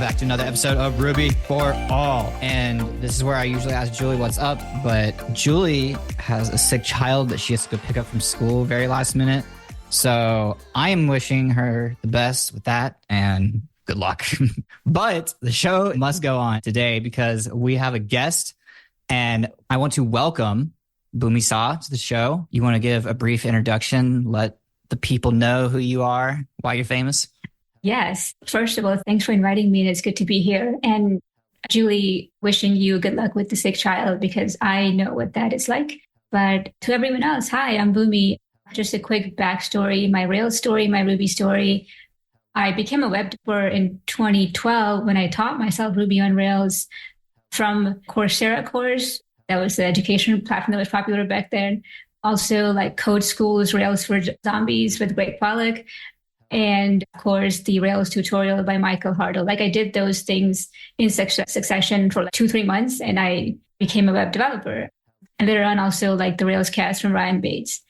back to another episode of Ruby for All. And this is where I usually ask Julie what's up, but Julie has a sick child that she has to go pick up from school very last minute. So I am wishing her the best with that and good luck. But the show must go on today because we have a guest and I want to welcome Bhumi Shah to the show. You want to give a brief introduction, let the people know who you are, why you're famous? Yes. First of all, thanks for inviting me. And it's good to be here. And Julie, wishing you good luck with the sick child because I know what that is like. But to everyone else, hi, I'm Bhumi. Just a quick backstory, my Rails story, my Ruby story. I became a web developer in 2012 when I taught myself Ruby on Rails from Coursera course. That was the education platform that was popular back then. Also like Code School's Rails for Zombies with Greg Pollack. And of course, the Rails tutorial by Michael Hartle. Like I did those things in succession for like 2-3 months and I became a web developer. And later on also like the Rails cast from Ryan Bates.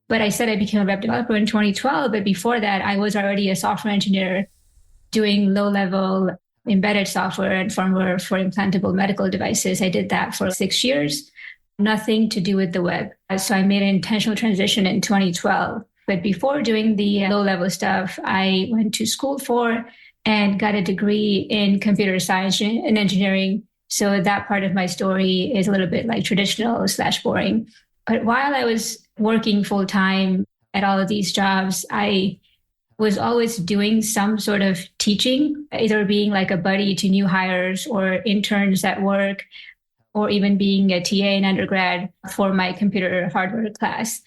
But I said I became a web developer in 2012. But before that, I was already a software engineer doing low-level embedded software and firmware for implantable medical devices. I did that for 6 years, nothing to do with the web. So I made an intentional transition in 2012. But before doing the low-level stuff, I went to school for and got a degree in computer science and engineering. So that part of my story is a little bit like traditional/boring. But while I was working full-time at all of these jobs, I was always doing some sort of teaching, either being like a buddy to new hires or interns at work, or even being a TA in undergrad for my computer hardware class.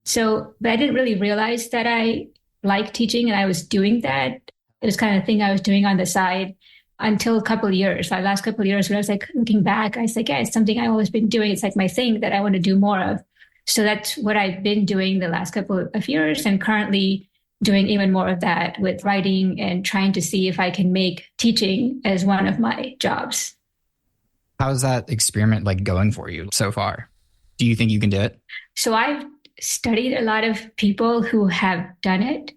So, but I didn't really realize that I liked teaching and I was doing that. It was kind of a thing I was doing on the side until a couple of years. My last couple of years when I was like looking back, I was like, yeah, it's something I've always been doing. It's like my thing that I want to do more of. So that's what I've been doing the last couple of years and currently doing even more of that with writing and trying to see if I can make teaching as one of my jobs. How's that experiment like going for you so far? Do you think you can do it? So I've studied a lot of people who have done it,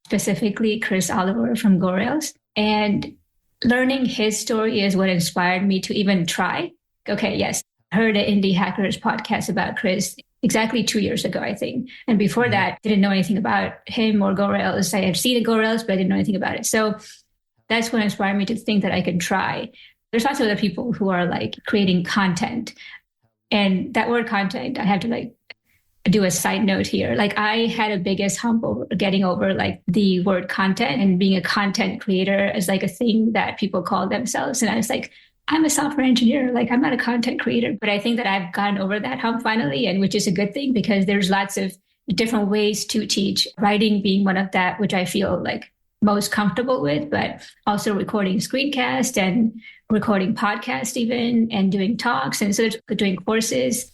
specifically Chris Oliver from GoRails. And learning his story is what inspired me to even try. Okay, yes, I heard an Indie Hackers podcast about Chris exactly 2 years ago, I think. And before that, didn't know anything about him or GoRails. I had seen a GoRails, but I didn't know anything about it. So that's what inspired me to think that I could try. There's lots of other people who are like creating content. And that word content, I have to like do a side note here. Like I had a biggest hump over getting over like the word content and being a content creator as like a thing that people call themselves. And I was like, I'm a software engineer. Like I'm not a content creator, but I think that I've gotten over that hump finally, and which is a good thing because there's lots of different ways to teach, writing being one of that, which I feel like most comfortable with, but also recording screencast and recording podcasts even and doing talks and so doing courses.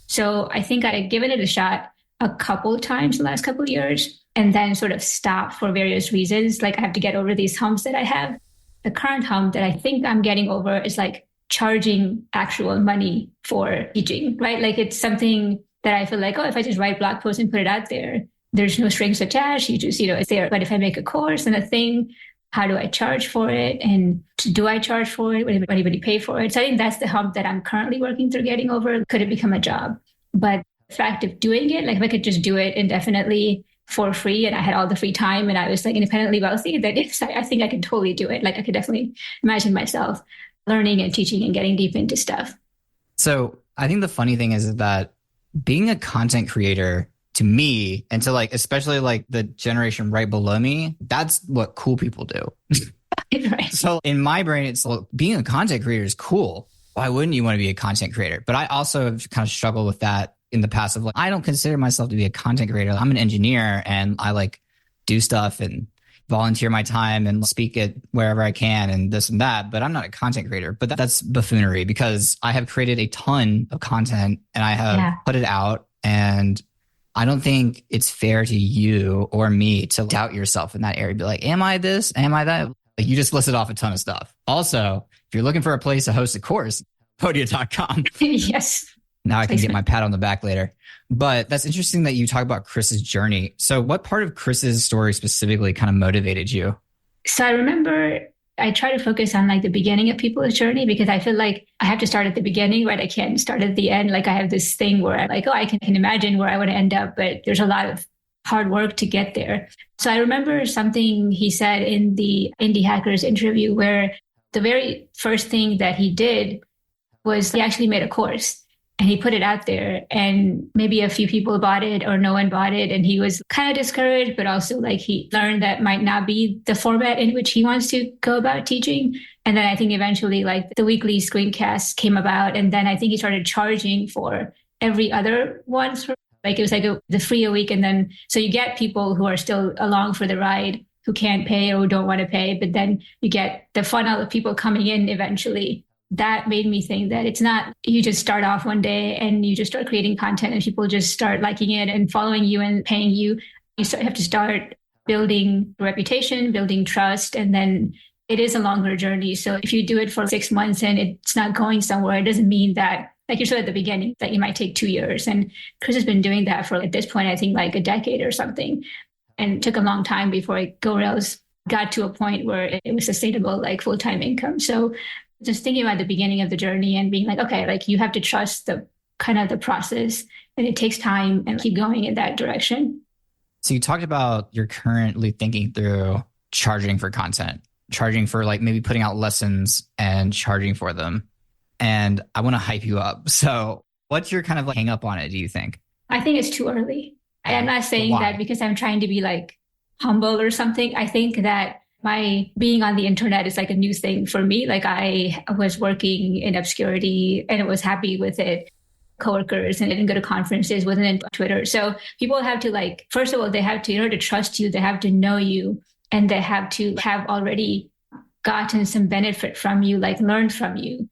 So I think I had given it a shot a couple times in the last couple of years and then sort of stopped for various reasons. Like I have to get over these humps that I have. The current hump that I think I'm getting over is like charging actual money for teaching, right? Like it's something that I feel like, oh, if I just write blog posts and put it out there, there's no strings attached. You just, it's there. But if I make a course and a thing, how do I charge for it? And do I charge for it? Would anybody pay for it? So I think that's the hump that I'm currently working through getting over. Could it become a job? But the fact of doing it, like if I could just do it indefinitely for free and I had all the free time and I was like independently wealthy, then I think I could totally do it. Like I could definitely imagine myself learning and teaching and getting deep into stuff. So I think the funny thing is that being a content creator to me and to like, especially like the generation right below me, that's what cool people do. Right. So in my brain, it's like, being a content creator is cool. Why wouldn't you want to be a content creator? But I also have kind of struggled with that in the past of like, I don't consider myself to be a content creator. I'm an engineer and I like do stuff and volunteer my time and speak it wherever I can and this and that, but I'm not a content creator. But that's buffoonery because I have created a ton of content and I have put it out, and I don't think it's fair to you or me to doubt yourself in that area. Be like, am I this? Am I that? Like you just listed off a ton of stuff. Also, if you're looking for a place to host a course, Podia.com. Yes. Now I can get my pat on the back later. But that's interesting that you talk about Chris's journey. So what part of Chris's story specifically kind of motivated you? So I remember I try to focus on like the beginning of people's journey because I feel like I have to start at the beginning, right? I can't start at the end. Like I have this thing where I'm like, oh, I can imagine where I want to end up, but there's a lot of hard work to get there. So I remember something he said in the Indie Hackers interview where the very first thing that he did was he actually made a course and he put it out there and maybe a few people bought it or no one bought it. And he was kind of discouraged, but also like he learned that might not be the format in which he wants to go about teaching. And then I think eventually like the weekly screencasts came about. And then I think he started charging for every other one. Like it was like the free a week. And then, so you get people who are still along for the ride who can't pay or who don't want to pay, but then you get the funnel of people coming in eventually. That made me think that it's not you just start off one day and you just start creating content and people just start liking it and following you and paying you. You have to start building reputation, building trust, and then it is a longer journey. So if you do it for 6 months and it's not going somewhere, it doesn't mean that, like you said at the beginning, that you might take 2 years. And Chris has been doing that for at this point, I think like a decade or something. And it took a long time before GoRails got to a point where it was sustainable, like full-time income. So just thinking about the beginning of the journey and being like, okay, like you have to trust the kind of the process and it takes time and keep going in that direction. So you talked about you're currently thinking through charging for content, charging for like maybe putting out lessons and charging for them. And I want to hype you up. So what's your kind of like hang up on it, do you think? I think it's too early. I'm not saying that because I'm trying to be like humble or something. I think that my being on the internet is like a new thing for me. Like I was working in obscurity and I was happy with it. Coworkers and I didn't go to conferences, wasn't in Twitter. So people have to like, first of all, they have to, in order to trust you, they have to know you and they have to have already gotten some benefit from you, like learned from you.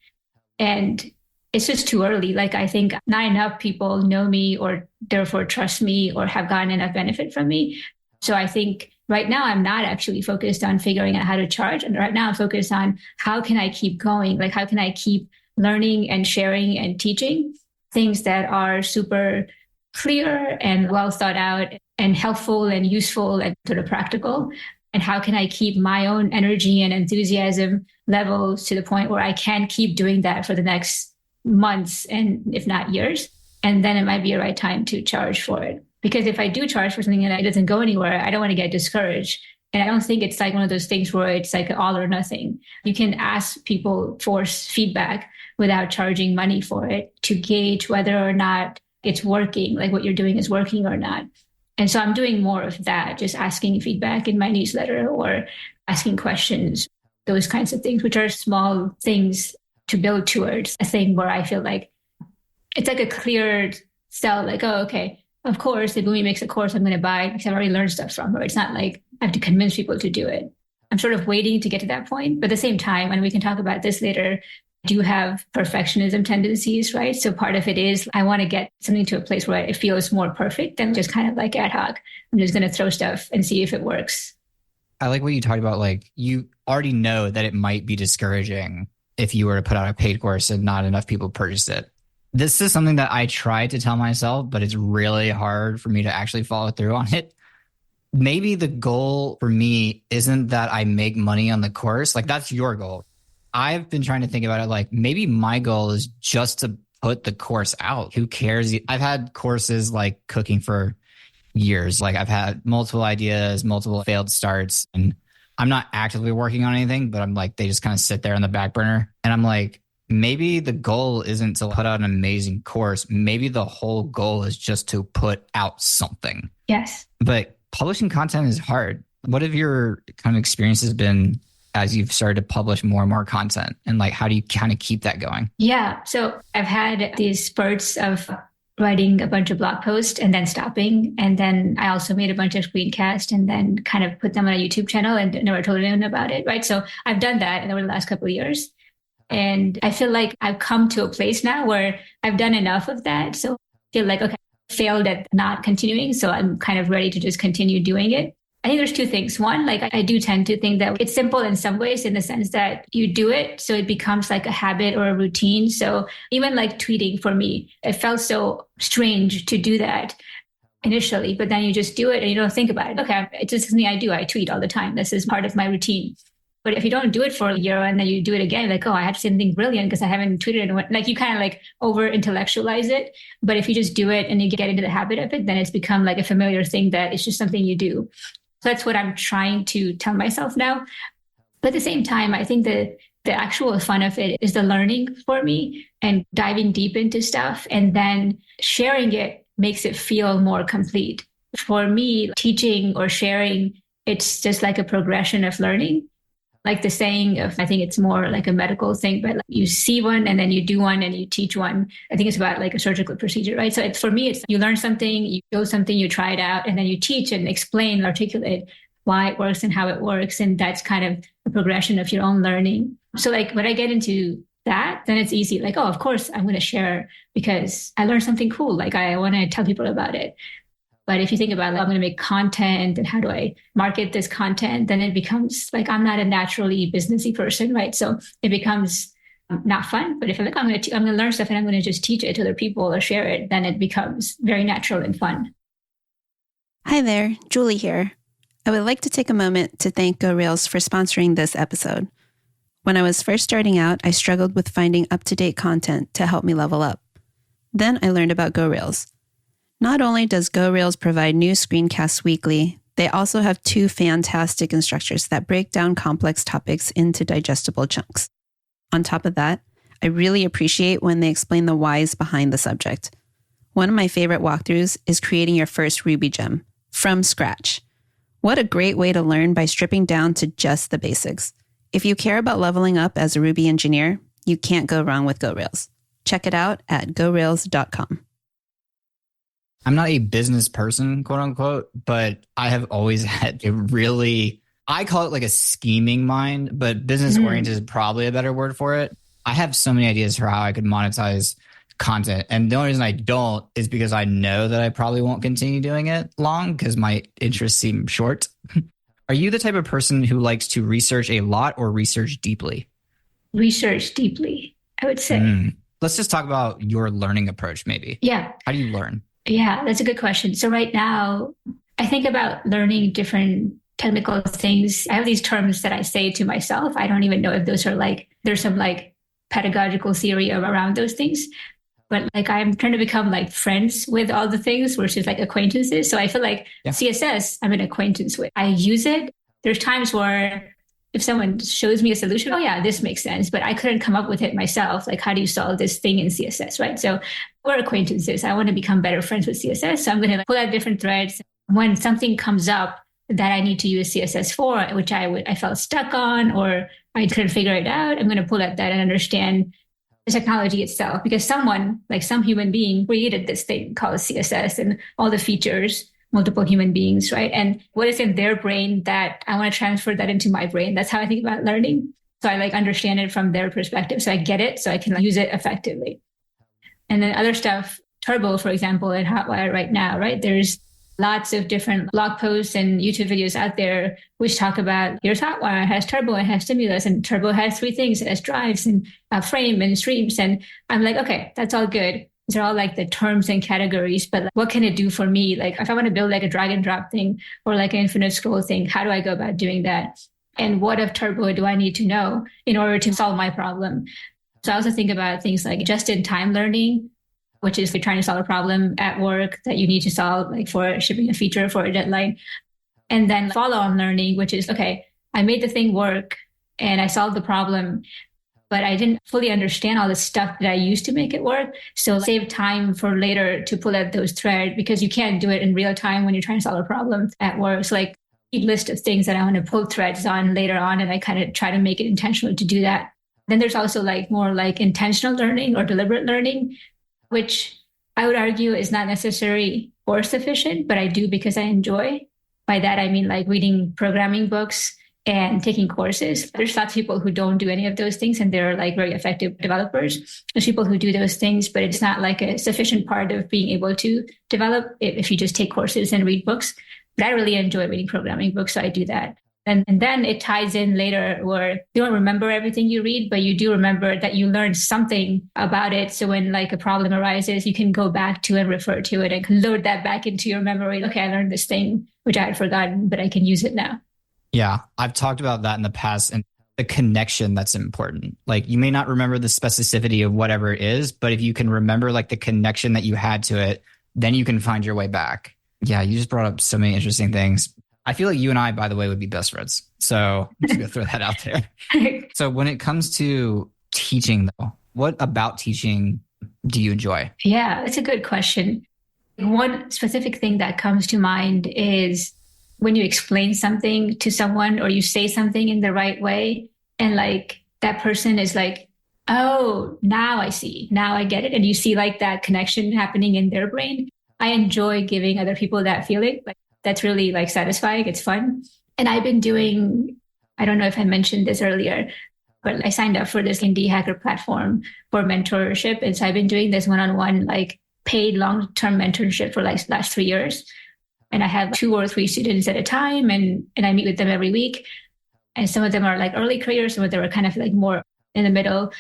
And it's just too early. Like I think not enough people know me or therefore trust me or have gotten enough benefit from me. So I think right now, I'm not actually focused on figuring out how to charge. And right now I'm focused on how can I keep going? Like, how can I keep learning and sharing and teaching things that are super clear and well thought out and helpful and useful and sort of practical? And how can I keep my own energy and enthusiasm levels to the point where I can keep doing that for the next months and if not years? And then it might be a right time to charge for it. Because if I do charge for something and it doesn't go anywhere, I don't want to get discouraged. And I don't think it's like one of those things where it's like all or nothing. You can ask people for feedback without charging money for it to gauge whether or not it's working, like what you're doing is working or not. And so I'm doing more of that, just asking feedback in my newsletter or asking questions, those kinds of things, which are small things to build towards a thing where I feel like it's like a clear sell, like, oh, okay. Of course, if Bhumi makes a course, I'm going to buy it because I've already learned stuff from her. It's not like I have to convince people to do it. I'm sort of waiting to get to that point. But at the same time, and we can talk about this later, I do have perfectionism tendencies, right? So part of it is I want to get something to a place where it feels more perfect than just kind of like ad hoc. I'm just going to throw stuff and see if it works. I like what you talked about. Like you already know that it might be discouraging if you were to put out a paid course and not enough people purchase it. This is something that I try to tell myself, but it's really hard for me to actually follow through on it. Maybe the goal for me isn't that I make money on the course. Like that's your goal. I've been trying to think about it like maybe my goal is just to put the course out. Who cares? I've had courses like cooking for years. Like I've had multiple ideas, multiple failed starts, and I'm not actively working on anything, but I'm like, they just kind of sit there on the back burner. And I'm like, maybe the goal isn't to put out an amazing course. Maybe the whole goal is just to put out something. Yes. But publishing content is hard. What have your kind of experiences been as you've started to publish more and more content? And like, how do you kind of keep that going? Yeah. So I've had these spurts of writing a bunch of blog posts and then stopping. And then I also made a bunch of screencasts and then kind of put them on a YouTube channel and never told anyone about it. Right. So I've done that over the last couple of years. And I feel like I've come to a place now where I've done enough of that. So I feel like, okay, I failed at not continuing. So I'm kind of ready to just continue doing it. I think there's two things. One, like I do tend to think that it's simple in some ways in the sense that you do it. So it becomes like a habit or a routine. So even like tweeting for me, it felt so strange to do that initially, but then you just do it and you don't think about it. Okay, it's just something I do. I tweet all the time. This is part of my routine. But if you don't do it for a year and then you do it again, like, oh, I have to say something brilliant because I haven't tweeted anyone. Like you kind of like over intellectualize it. But if you just do it and you get into the habit of it, then it's become like a familiar thing that it's just something you do. So that's what I'm trying to tell myself now. But at the same time, I think that the actual fun of it is the learning for me and diving deep into stuff. And then sharing it makes it feel more complete. For me, teaching or sharing, it's just like a progression of learning. Like the saying of, I think it's more like a medical thing, but like you see one and then you do one and you teach one. I think it's about like a surgical procedure, right? So for me, it's you learn something, you go something, you try it out, and then you teach and explain, articulate why it works and how it works. And that's kind of a progression of your own learning. So like when I get into that, then it's easy. Like, oh, of course, I'm going to share because I learned something cool. Like I want to tell people about it. But if you think about like, I'm going to make content and how do I market this content, then it becomes like, I'm not a naturally businessy person, right? So it becomes not fun. But if I'm like, I'm going to learn stuff and I'm going to just teach it to other people or share it, then it becomes very natural and fun. Hi there, Julie here. I would like to take a moment to thank GoRails for sponsoring this episode. When I was first starting out, I struggled with finding up-to-date content to help me level up. Then I learned about GoRails. Not only does GoRails provide new screencasts weekly, they also have 2 fantastic instructors that break down complex topics into digestible chunks. On top of that, I really appreciate when they explain the whys behind the subject. One of my favorite walkthroughs is creating your first Ruby gem from scratch. What a great way to learn by stripping down to just the basics. If you care about leveling up as a Ruby engineer, you can't go wrong with GoRails. Check it out at gorails.com. I'm not a business person, quote unquote, but I have always had a really, I call it like a scheming mind, but business oriented is probably a better word for it. I have so many ideas for how I could monetize content. And the only reason I don't is because I know that I probably won't continue doing it long because my interests seem short. Are you the type of person who likes to research a lot or research deeply? Research deeply, I would say. Let's just talk about your learning approach, maybe. Yeah. How do you learn? Yeah, that's a good question. So right now, I think about learning different technical things. I have these terms that I say to myself. I don't even know if those are like, there's some like pedagogical theory around those things. But like I'm trying to become like friends with all the things versus like acquaintances. So I feel like CSS, I'm an acquaintance with. I use it. There's times where if someone shows me a solution, oh yeah, this makes sense, but I couldn't come up with it myself. Like, how do you solve this thing in CSS, right? So we're acquaintances. I want to become better friends with CSS. So I'm going to pull out different threads. When something comes up that I need to use CSS for, which I felt stuck on, or I couldn't figure it out, I'm going to pull at that and understand the technology itself, because someone, like some human being, created this thing called CSS and all the features, multiple human beings, right? And what is in their brain that I want to transfer that into my brain? That's how I think about learning. So I like understand it from their perspective. So I get it, so I can use it effectively. And then other stuff, Turbo, for example, and Hotwire right now, right? There's lots of different blog posts and YouTube videos out there which talk about, here's Hotwire, it has Turbo, it has Stimulus, and Turbo has 3 things. It has drives and frame and streams. And I'm like, okay, that's all good. These are all like the terms and categories, but like, what can it do for me? Like if I want to build like a drag and drop thing or like an infinite scroll thing, how do I go about doing that? And what of Turbo do I need to know in order to solve my problem? So I also think about things like just-in-time learning, which is you're trying to solve a problem at work that you need to solve, like for shipping a feature for a deadline. And then follow-on learning, which is, okay, I made the thing work and I solved the problem, but I didn't fully understand all the stuff that I used to make it work. So save time for later to pull out those threads, because you can't do it in real time when you're trying to solve a problem at work. So like a list of things that I want to pull threads on later on, and I kind of try to make it intentional to do that. Then there's also like more like intentional learning or deliberate learning, which I would argue is not necessary or sufficient, but I do because I enjoy. By that, I mean like reading programming books and taking courses. There's lots of people who don't do any of those things, and they're like very effective developers. There's people who do those things, but it's not like a sufficient part of being able to develop if you just take courses and read books. But I really enjoy reading programming books, so I do that. And then it ties in later where you don't remember everything you read, but you do remember that you learned something about it. So when like a problem arises, you can go back to and refer to it and load that back into your memory. Okay, I learned this thing, which I had forgotten, but I can use it now. Yeah, I've talked about that in the past. And the connection that's important. Like you may not remember the specificity of whatever it is, but if you can remember like the connection that you had to it, then you can find your way back. Yeah, you just brought up so many interesting things. I feel like you and I, by the way, would be best friends. So I'm just going to throw that out there. So when it comes to teaching, though, what about teaching do you enjoy? Yeah, that's a good question. One specific thing that comes to mind is when you explain something to someone or you say something in the right way, and like that person is like, oh, now I see, now I get it. And you see like that connection happening in their brain. I enjoy giving other people that feeling. Like that's really like satisfying. It's fun. And I've been doing, I don't know if I mentioned this earlier, but I signed up for this indie hacker platform for mentorship. And so I've been doing this one-on-one, like paid long-term mentorship for like last 3 years. And I have 2 or 3 students at a time, and I meet with them every week. And some of them are like early careers, some of them are kind of like more in the middle.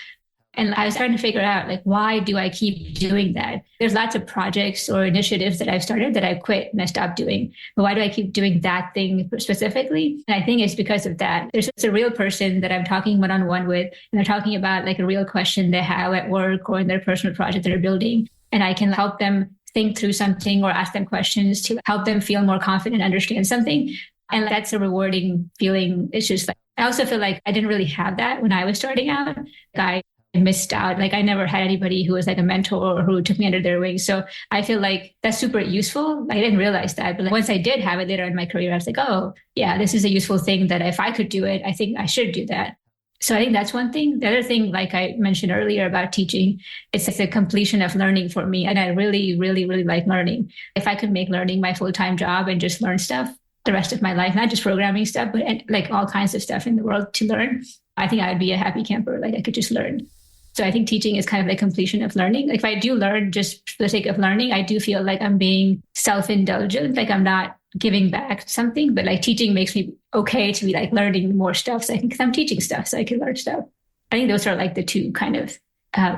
And I was trying to figure out, like, why do I keep doing that? There's lots of projects or initiatives that I've started that I quit and I stopped doing. But why do I keep doing that thing specifically? And I think it's because of that. There's a real person that I'm talking one-on-one with, and they're talking about like a real question they have at work or in their personal project they're building. And I can help them think through something or ask them questions to help them feel more confident, understand something. And that's a rewarding feeling. It's just like, I also feel like I didn't really have that when I was starting out. I missed out. Like I never had anybody who was like a mentor or who took me under their wing. So I feel like that's super useful. I didn't realize that. But like once I did have it later in my career, I was like, oh yeah, this is a useful thing that if I could do it, I think I should do that. So I think that's one thing. The other thing, like I mentioned earlier about teaching, it's like the completion of learning for me. And I really, really, really like learning. If I could make learning my full-time job and just learn stuff the rest of my life, not just programming stuff, but like all kinds of stuff in the world to learn, I think I would be a happy camper. Like I could just learn. So I think teaching is kind of the completion of learning. Like if I do learn just for the sake of learning, I do feel like I'm being self-indulgent, like I'm not giving back something, but like teaching makes me okay to be like learning more stuff. So I think I'm teaching stuff so I can learn stuff. I think those are like the two kind of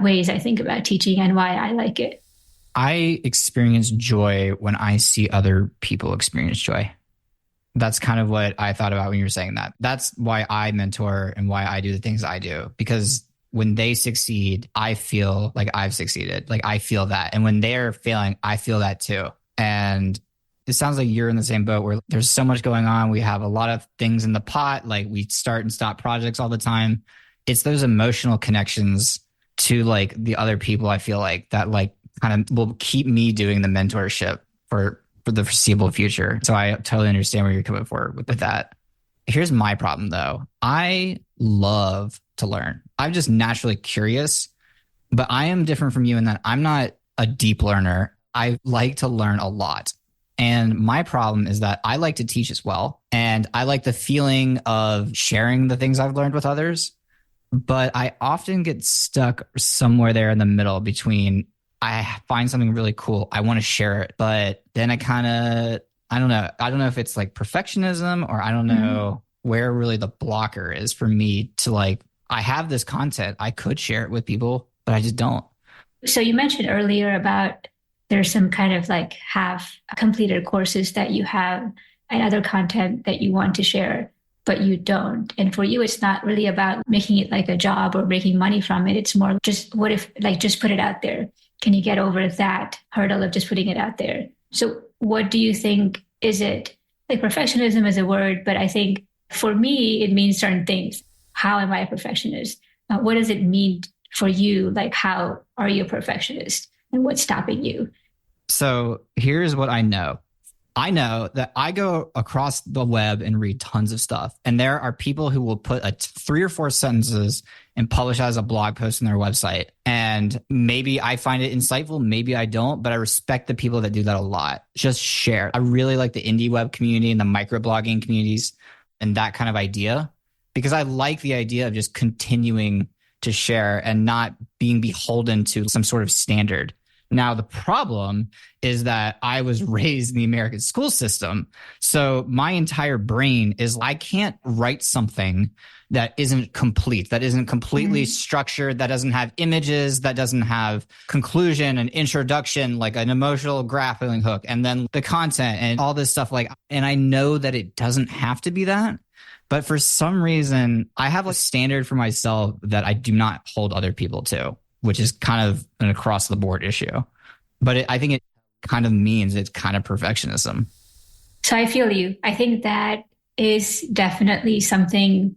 ways I think about teaching and why I like it. I experience joy when I see other people experience joy. That's kind of what I thought about when you were saying that. That's why I mentor and why I do the things I do, because when they succeed, I feel like I've succeeded. Like I feel that. And when they're failing, I feel that too. And it sounds like you're in the same boat where there's so much going on. We have a lot of things in the pot. Like we start and stop projects all the time. It's those emotional connections to like the other people, I feel like, that like kind of will keep me doing the mentorship for the foreseeable future. So I totally understand where you're coming forward with that. Here's my problem though. I love to learn. I'm just naturally curious, but I am different from you in that I'm not a deep learner. I like to learn a lot. And my problem is that I like to teach as well. And I like the feeling of sharing the things I've learned with others. But I often get stuck somewhere there in the middle between I find something really cool, I want to share it, but then I don't know if it's like perfectionism or I don't know where really the blocker is for me to like, I have this content, I could share it with people, but I just don't. So you mentioned earlier about there's some kind of like half completed courses that you have and other content that you want to share, but you don't. And for you, it's not really about making it like a job or making money from it. It's more just what if, like, just put it out there. Can you get over that hurdle of just putting it out there? So what do you think? Is it like perfectionism is a word, but I think for me, it means certain things. How am I a perfectionist? What does it mean for you? Like, how are you a perfectionist and what's stopping you? So here's what I know. I know that I go across the web and read tons of stuff. And there are people who will put 3 or 4 sentences and publish as a blog post on their website. And maybe I find it insightful, maybe I don't, but I respect the people that do that a lot. Just share. I really like the indie web community and the microblogging communities and that kind of idea, because I like the idea of just continuing to share and not being beholden to some sort of standard. Now, the problem is that I was raised in the American school system. So my entire brain is I can't write something that isn't complete, that isn't completely structured, that doesn't have images, that doesn't have conclusion, an introduction, like an emotional grappling hook, and then the content and all this stuff. And I know that it doesn't have to be that. But for some reason, I have a standard for myself that I do not hold other people to, which is kind of an across the board issue. But I think it kind of means it's kind of perfectionism. So I feel you. I think that is definitely something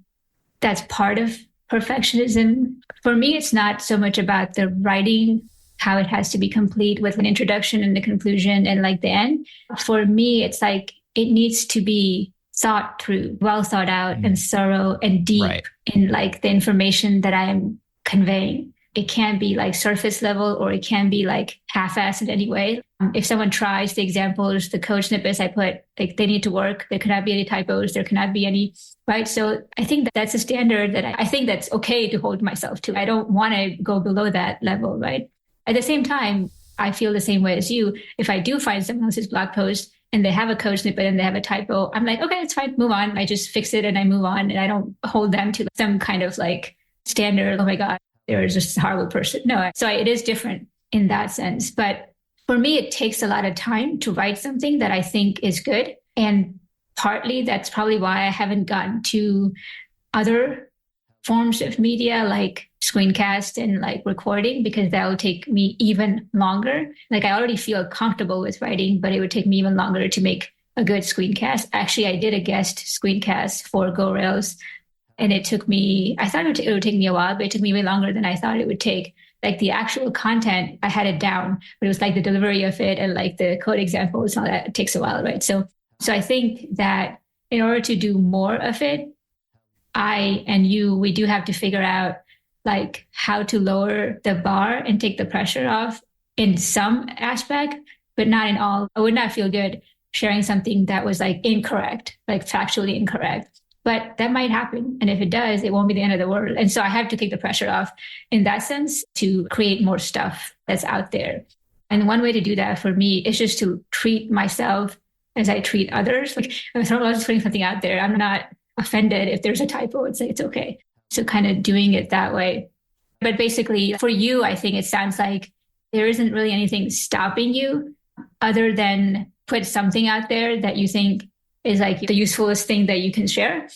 that's part of perfectionism. For me, it's not so much about the writing, how it has to be complete with an introduction and the conclusion and like the end. For me, it's like it needs to be thought through, well thought out and thorough and deep in like the information that I am conveying. It can be like surface level or it can be like half-assed in any way. If someone tries the examples, the code snippets I put, like they need to work. There cannot be any typos. There cannot be any, right? So I think that's a standard that I think that's okay to hold myself to. I don't want to go below that level, right? At the same time, I feel the same way as you. If I do find someone else's blog post and they have a code snippet and they have a typo, I'm like, okay, it's fine, move on. I just fix it and I move on and I don't hold them to some kind of like standard. Oh my God, they're just a horrible person. No, so it is different in that sense. But for me, it takes a lot of time to write something that I think is good. And partly that's probably why I haven't gotten to other forms of media like screencast and like recording, because that will take me even longer. Like I already feel comfortable with writing, but it would take me even longer to make a good screencast. Actually, I did a guest screencast for GoRails and it took me, I thought it would take me a while, but it took me way longer than I thought it would take. Like the actual content, I had it down, but it was like the delivery of it and like the code examples and all that, it takes a while, right? So I think that in order to do more of it, I and you, we do have to figure out like how to lower the bar and take the pressure off in some aspect, but not in all. I would not feel good sharing something that was like incorrect, like factually incorrect. But that might happen. And if it does, it won't be the end of the world. And so I have to take the pressure off in that sense to create more stuff that's out there. And one way to do that for me is just to treat myself as I treat others. Like if someone else is putting something out there, I'm not offended if there's a typo. It's like, it's okay. So kind of doing it that way. But basically for you, I think it sounds like there isn't really anything stopping you other than put something out there that you think is like the usefulest thing that you can share.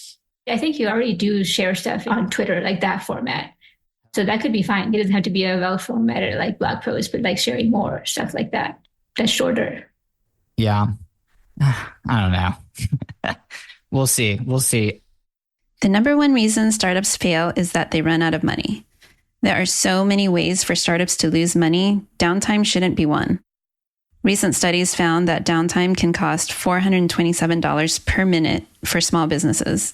I think you already do share stuff on Twitter, like that format. So that could be fine. It doesn't have to be a well-formatted like blog post, but like sharing more stuff like that. That's shorter. Yeah. I don't know. We'll see. We'll see. The number one reason startups fail is that they run out of money. There are so many ways for startups to lose money. Downtime shouldn't be one. Recent studies found that downtime can cost $427 per minute for small businesses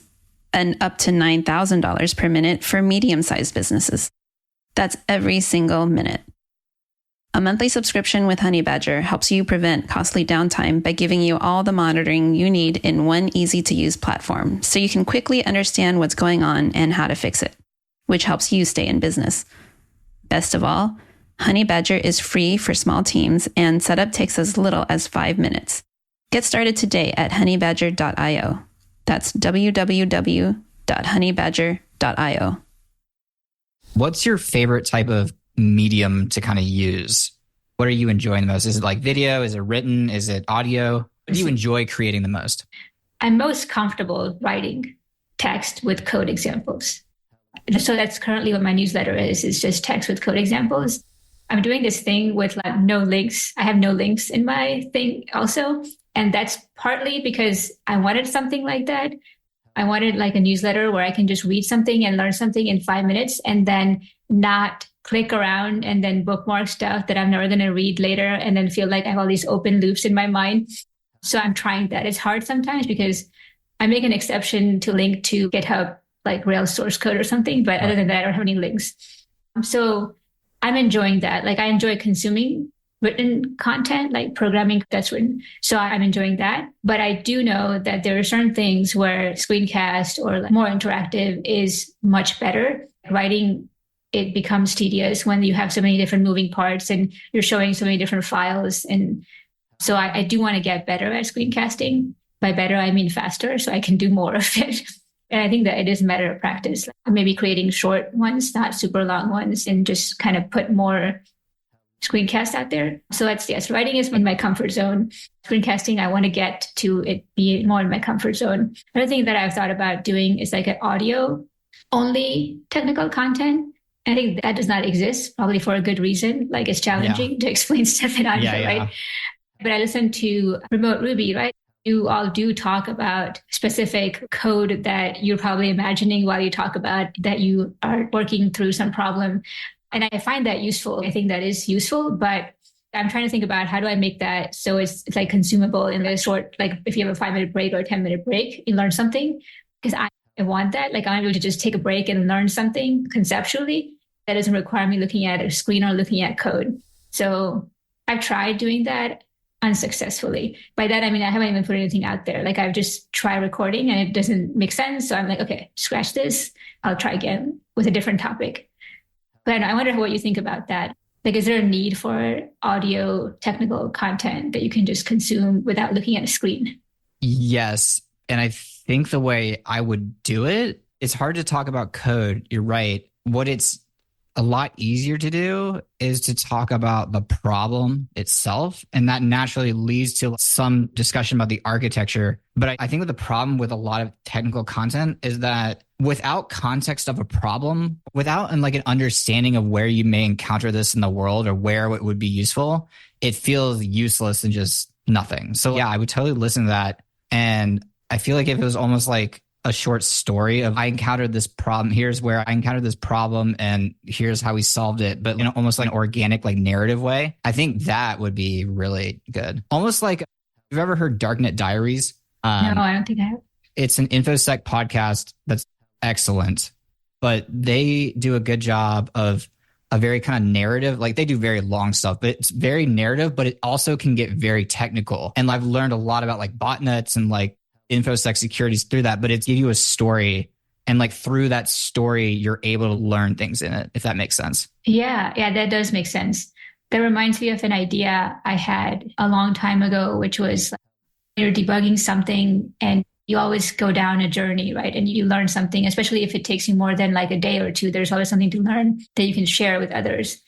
and up to $9,000 per minute for medium-sized businesses. That's every single minute. A monthly subscription with Honeybadger helps you prevent costly downtime by giving you all the monitoring you need in one easy-to-use platform, so you can quickly understand what's going on and how to fix it, which helps you stay in business. Best of all, Honeybadger is free for small teams and setup takes as little as 5 minutes. Get started today at honeybadger.io. That's www.honeybadger.io. What's your favorite type of medium to kind of use? What are you enjoying the most? Is it like video? Is it written? Is it audio? What do you enjoy creating the most? I'm most comfortable writing text with code examples. So that's currently what my newsletter is. It's just text with code examples. I'm doing this thing with like no links. I have no links in my thing also. And that's partly because I wanted something like that. I wanted like a newsletter where I can just read something and learn something in 5 minutes and then not click around and then bookmark stuff that I'm never going to read later and then feel like I have all these open loops in my mind. So I'm trying that. It's hard sometimes because I make an exception to link to GitHub, like Rails source code or something. But other than that, I don't have any links. So I'm enjoying that. Like I enjoy consuming written content, like programming that's written. So I'm enjoying that. But I do know that there are certain things where screencast or like more interactive is much better. Writing, it becomes tedious when you have so many different moving parts and you're showing so many different files. And so I do want to get better at screencasting. By better, I mean faster, so I can do more of it. And I think that it is a matter of practice. Maybe creating short ones, not super long ones, and just kind of put more screencast out there. So yes, writing is in my comfort zone. Screencasting, I want to get to it be more in my comfort zone. Another thing that I've thought about doing is like an audio only technical content. I think that does not exist, probably for a good reason. Like it's challenging to explain stuff in audio, right? But I listen to Remote Ruby, right? You all do talk about specific code that you're probably imagining while you talk about that you are working through some problem. And I find that useful. I think that is useful, but I'm trying to think about how do I make that so it's like consumable in a short, like if you have a 5-minute break or a 10-minute break, you learn something. Because I want that. Like I'm able to just take a break and learn something conceptually that doesn't require me looking at a screen or looking at code. So I've tried doing that unsuccessfully. By that, I mean, I haven't even put anything out there. Like I've just tried recording and it doesn't make sense. So I'm like, okay, scratch this. I'll try again with a different topic. But I wonder what you think about that. Like, is there a need for audio technical content that you can just consume without looking at a screen? Yes. And I think the way I would do it, it's hard to talk about code. You're right. What it's a lot easier to do is to talk about the problem itself. And that naturally leads to some discussion about the architecture. But I think that the problem with a lot of technical content is that without context of a problem, without like an understanding of where you may encounter this in the world or where it would be useful, it feels useless and just nothing. So yeah, I would totally listen to that. And I feel like if it was almost like a short story of I encountered this problem, here's where I encountered this problem and here's how we solved it, but almost like an organic, like narrative way, I think that would be really good. Almost like, you've ever heard Darknet Diaries? No, I don't think I have. It's an InfoSec podcast that's excellent, but they do a good job of a very kind of narrative. Like they do very long stuff, but it's very narrative, but it also can get very technical. And I've learned a lot about like botnets and like InfoSec securities through that, but it's give you a story. And like through that story, you're able to learn things in it, if that makes sense. Yeah, that does make sense. That reminds me of an idea I had a long time ago, which was you're debugging something and you always go down a journey, right? And you learn something, especially if it takes you more than like a day or two, there's always something to learn that you can share with others.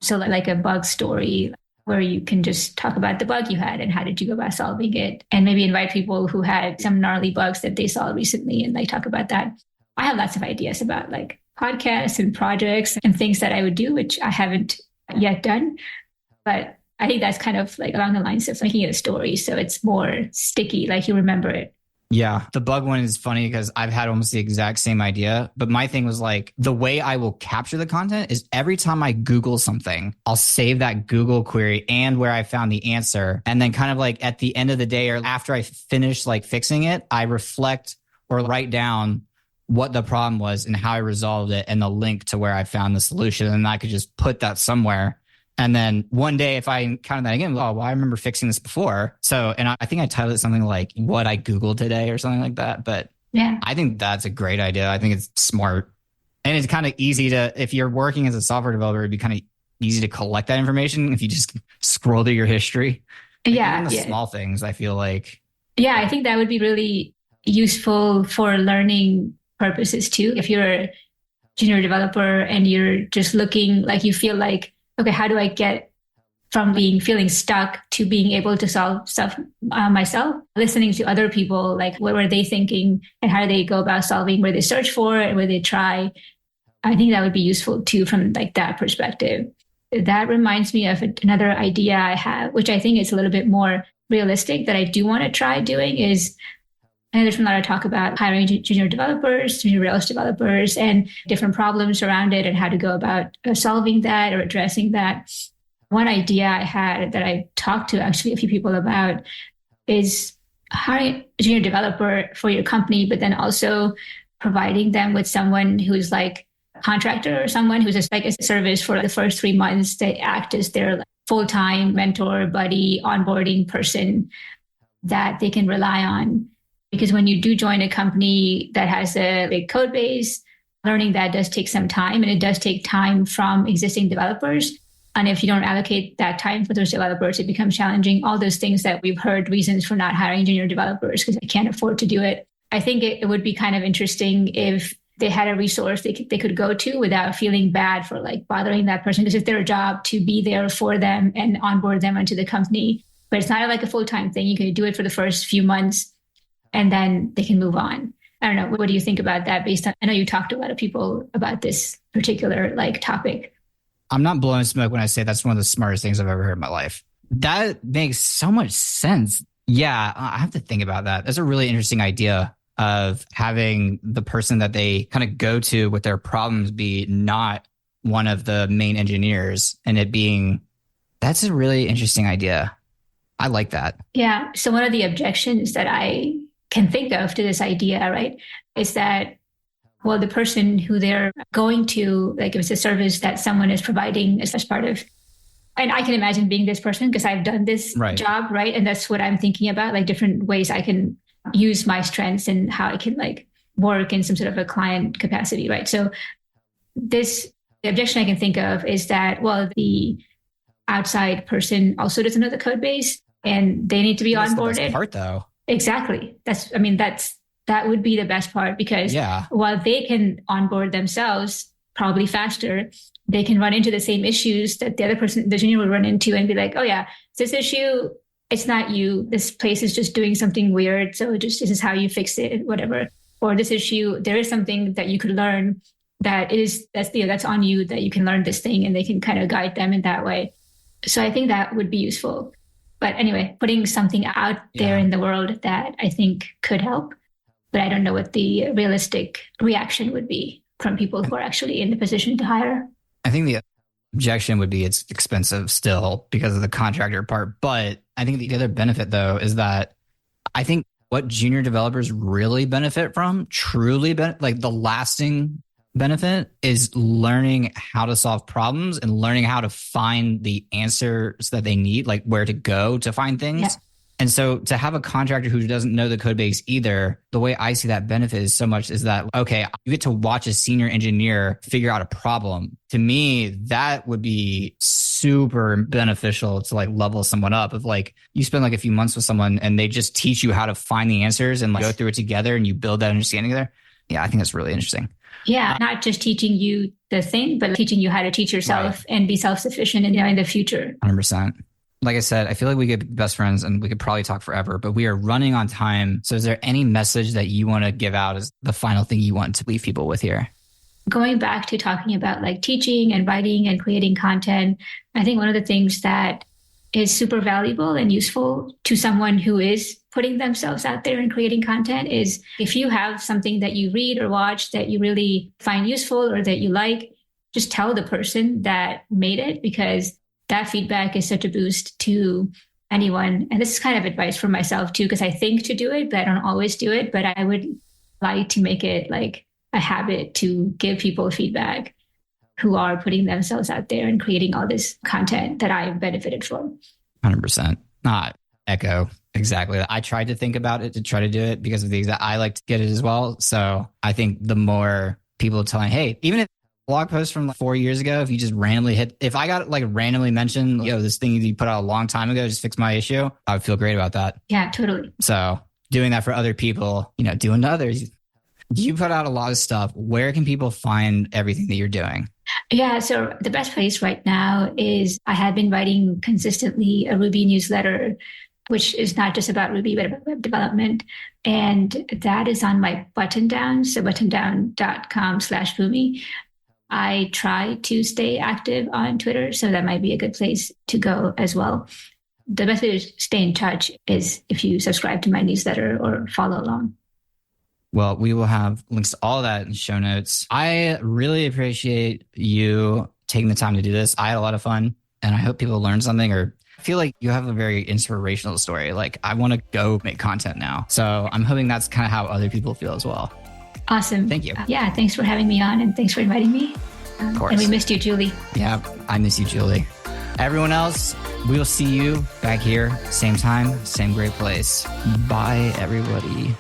So like a bug story where you can just talk about the bug you had and how did you go about solving it, and maybe invite people who had some gnarly bugs that they saw recently and like talk about that. I have lots of ideas about like podcasts and projects and things that I would do, which I haven't yet done. But I think that's kind of like along the lines of making it a story. So it's more sticky, like you remember it. Yeah. The bug one is funny because I've had almost the exact same idea. But my thing was like, the way I will capture the content is every time I Google something, I'll save that Google query and where I found the answer. And then kind of like at the end of the day or after I finish like fixing it, I reflect or write down what the problem was and how I resolved it and the link to where I found the solution. And I could just put that somewhere. And then one day, if I encounter that again, oh, well, I remember fixing this before. So, and I think I titled it something like what I Googled today or something like that. But yeah, I think that's a great idea. I think it's smart. And it's kind of easy to, if you're working as a software developer, it'd be kind of easy to collect that information if you just scroll through your history. Like even the small things, I feel like. Yeah, I think that would be really useful for learning purposes too. If you're a junior developer and you're just looking like you feel like, okay, how do I get from feeling stuck to being able to solve stuff myself? Listening to other people, like what were they thinking and how do they go about solving, where they search for and where they try. I think that would be useful too from like that perspective. That reminds me of another idea I have, which I think is a little bit more realistic that I do want to try doing is, I know there's been a lot of talk about hiring junior developers, junior Rails developers, and different problems around it and how to go about solving that or addressing that. One idea I had that I talked to actually a few people about is hiring a junior developer for your company, but then also providing them with someone who's like a contractor or someone who's just like a service for the first 3 months. They act as their full-time mentor, buddy, onboarding person that they can rely on. Because when you do join a company that has a big code base, learning that does take some time, and it does take time from existing developers. And if you don't allocate that time for those developers, it becomes challenging. All those things that we've heard reasons for not hiring junior developers because they can't afford to do it. I think it would be kind of interesting if they had a resource they could go to without feeling bad for like bothering that person, because it's their job to be there for them and onboard them onto the company. But it's not like a full-time thing. You can do it for the first few months and then they can move on. I don't know. What do you think about that based on, I know you talked to a lot of people about this particular like topic. I'm not blowing smoke when I say that's one of the smartest things I've ever heard in my life. That makes so much sense. Yeah, I have to think about that. That's a really interesting idea of having the person that they kind of go to with their problems be not one of the main engineers, and it being, that's a really interesting idea. I like that. Yeah. So one of the objections that I can think of to this idea, right, is that, well, the person who they're going to, like if it's a service that someone is providing as part of, and I can imagine being this person because I've done this job, right? And that's what I'm thinking about, like different ways I can use my strengths and how I can like work in some sort of a client capacity, right? So the objection I can think of is that, well, the outside person also doesn't know the code base and they need to be onboarded. That's the best part though. Exactly. That would be the best part, because while they can onboard themselves probably faster, they can run into the same issues that the other person, the junior, will run into and be like, oh yeah, this issue, it's not you. This place is just doing something weird. So this is how you fix it, whatever. Or this issue, there is something that you could learn that's on you, that you can learn this thing, and they can kind of guide them in that way. So I think that would be useful. But anyway, putting something out there in the world that I think could help, but I don't know what the realistic reaction would be from people who are actually in the position to hire. I think the objection would be it's expensive still because of the contractor part. But I think the other benefit, though, is that I think what junior developers really benefit from, like the lasting benefit, is learning how to solve problems and learning how to find the answers that they need, like where to go to find things. Yeah. And so to have a contractor who doesn't know the code base either, the way I see that benefit is so much is that, okay, you get to watch a senior engineer figure out a problem. To me, that would be super beneficial to like level someone up. Of like, you spend like a few months with someone and they just teach you how to find the answers and like go through it together and you build that understanding there. Yeah, I think that's really interesting. Yeah, not just teaching you the thing, but teaching you how to teach yourself and be self-sufficient in the future. 100%. Like I said, I feel like we could be best friends and we could probably talk forever, but we are running on time. So is there any message that you want to give out as the final thing you want to leave people with here? Going back to talking about like teaching and writing and creating content, I think one of the things that is super valuable and useful to someone who is putting themselves out there and creating content is, if you have something that you read or watch that you really find useful or that you like, just tell the person that made it, because that feedback is such a boost to anyone. And this is kind of advice for myself too, because I think to do it, but I don't always do it. But I would like to make it like a habit to give people feedback who are putting themselves out there and creating all this content that I've benefited from. 100%. Not echo exactly. I tried to think about it to try to do it because of the exact, I like to get it as well. So I think the more people telling, hey, even if blog post from like 4 years ago, if you just randomly if I got like randomly mentioned, this thing you put out a long time ago just fixed my issue, I would feel great about that. Yeah, totally. So doing that for other people, doing to others. You put out a lot of stuff. Where can people find everything that you're doing? Yeah, so the best place right now is I have been writing consistently a Ruby newsletter, which is not just about Ruby, but about web development. And that is on my button down, so buttondown.com/Bhumi. I try to stay active on Twitter, so that might be a good place to go as well. The best way to stay in touch is if you subscribe to my newsletter or follow along. Well, we will have links to all of that in show notes. I really appreciate you taking the time to do this. I had a lot of fun, and I hope people learn something, or I feel like you have a very inspirational story. Like, I want to go make content now. So I'm hoping that's kind of how other people feel as well. Awesome. Thank you. Yeah, thanks for having me on, and thanks for inviting me. Of course. And we missed you, Julie. Yeah, I miss you, Julie. Everyone else, we will see you back here, same time, same great place. Bye, everybody.